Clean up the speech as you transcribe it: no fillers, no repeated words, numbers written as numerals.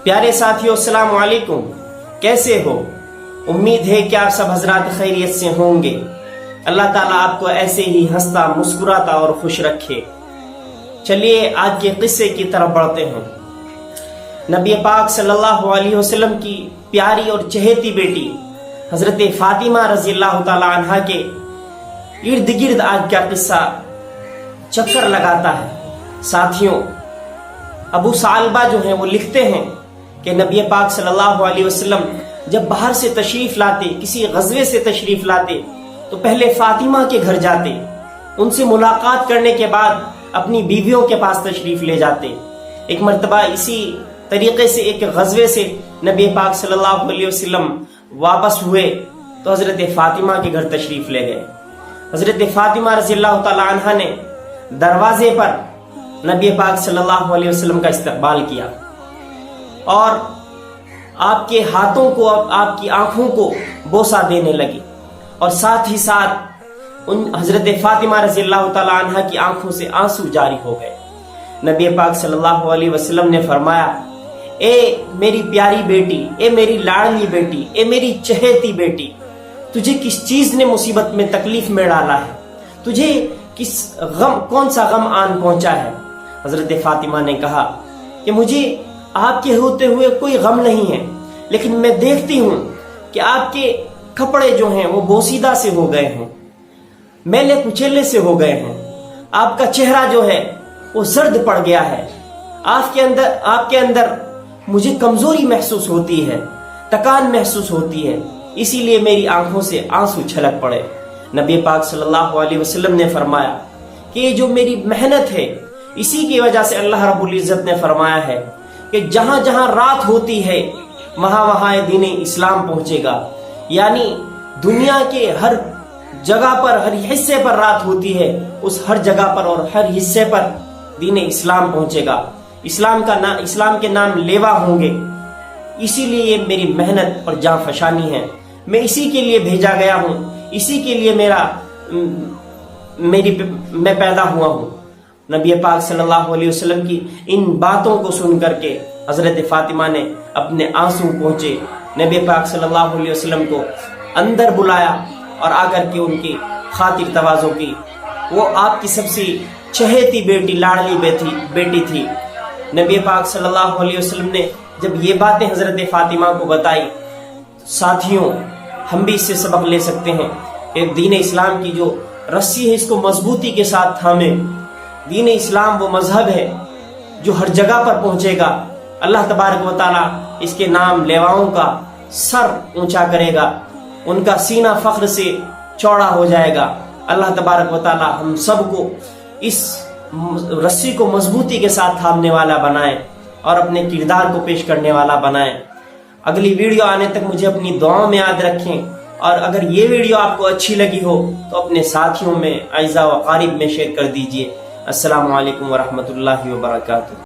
प्यारे साथियों, अस्सलाम वालेकुम। कैसे हो? उम्मीद है कि आप सब हजरात खैरियत से होंगे। अल्लाह ताला आपको ऐसे ही हंसता, मुस्कुराता और खुश रखे। चलिए आज के किस्से की तरफ बढ़ते हैं। नबी पाक सल्लल्लाहु अलैहि वसल्लम की प्यारी और चहेती बेटी हजरत फातिमा रजी अल्लाह ताला अन्हा के इर्द गिर्द आज का किस्सा चक्कर लगाता है। साथियों, अबू सालबा जो हैं वो लिखते हैं कि नबी पाक सल्लल्लाहु अलैहि वसल्लम जब बाहर से तशरीफ लाते, किसी गज़वे से तशरीफ लाते, तो पहले फातिमा के घर जाते, उनसे मुलाकात करने के बाद अपनी बीवियों के पास तशरीफ ले जाते। एक मर्तबा इसी तरीके से एक गज़वे से नबी पाक सल्लल्लाहु अलैहि वसल्लम वापस हुए तो हजरत फातिमा के घर तशरीफ ले गए। हजरत फातिमा रज़ी अल्लाह तआला अन्हा ने दरवाजे पर नबी पाक सल्लल्लाहु अलैहि वसल्लम का इस्तकबाल किया और आपके हाथों को, आपकी आंखों को बोसा देने लगी और साथ ही साथ उन हजरत फातिमा रज़ी अल्लाह तआला अन्हा की आंखों से आंसू जारी हो गए। नबी पाक सल्लल्लाहु अलैहि वसल्लम ने फरमाया, ए मेरी प्यारी बेटी, ए मेरी लाडली बेटी, ए मेरी चहेती बेटी, तुझे किस चीज ने मुसीबत में, तकलीफ में डाला है? तुझे किस गम, कौन सा गम आन पहुंचा है? हजरत फातिमा ने कहा कि मुझे आपके होते हुए कोई गम नहीं है, लेकिन मैं देखती हूं कि आपके कपड़े जो हैं वो बोसीदा से हो गए हैं, मैले कुचेले से हो गए हैं, आपका चेहरा जो है वो सर्द पड़ गया है, आपके अंदर मुझे कमजोरी महसूस होती है, थकान महसूस होती है, इसीलिए मेरी आंखों से आंसू छलक पड़े। नबी पाक सल्लल्लाहु अलैहि वसल्लम ने फरमाया कि ये जो मेरी मेहनत है, इसी की वजह से अल्लाह रब्बुल इज्जत ने फरमाया है कि जहां जहां रात होती है वहां वहां दीन इस्लाम पहुंचेगा। यानी दुनिया के हर जगह पर, हर हिस्से पर रात होती है, उस हर जगह पर और हर हिस्से पर दीन इस्लाम पहुंचेगा। इस्लाम के नाम लेवा होंगे। इसीलिए ये मेरी मेहनत और जान फशानी है। मैं इसी के लिए भेजा गया हूं, इसी के लिए मैं पैदा हुआ हूं। नबी पाक सल्लल्लाहु अलैहि वसल्लम की इन बातों को सुन करके हजरत फातिमा ने अपने आंसू पहुंचे नबी पाक सल्लल्लाहु अलैहि वसल्लम को अंदर बुलाया और आकर के उनकी खातिर तवाज़ो की। वो आपकी सबसे चहेती बेटी, लाडली बेटी थी। नबी पाक सल्लल्लाहु अलैहि वसल्लम ने जब ये बातें हजरत फातिमा को बताई, साथियों हम भी इससे सबक ले सकते हैं कि दीन इस्लाम की जो रस्सी है इसको मजबूती के साथ थामे। दीन इस्लाम वो मजहब है जो हर जगह पर पहुंचेगा। अल्लाह तबारक व तआला इसके नाम लेवाओं का सर ऊंचा करेगा, उनका सीना फख्र से चौड़ा हो जाएगा। अल्लाह तबारक व तआला हम सबको इस रस्सी को मजबूती के साथ थामने वाला बनाए और अपने किरदार को पेश करने वाला बनाए। अगली वीडियो आने तक मुझे अपनी दुआओं में याद रखें और अगर ये वीडियो आपको अच्छी लगी हो तो अपने साथियों में, अज़ा व क़रीब में शेयर कर दीजिए। अस्सलामु अलैकुम व रहमतुल्लाहि व बरकातुहू।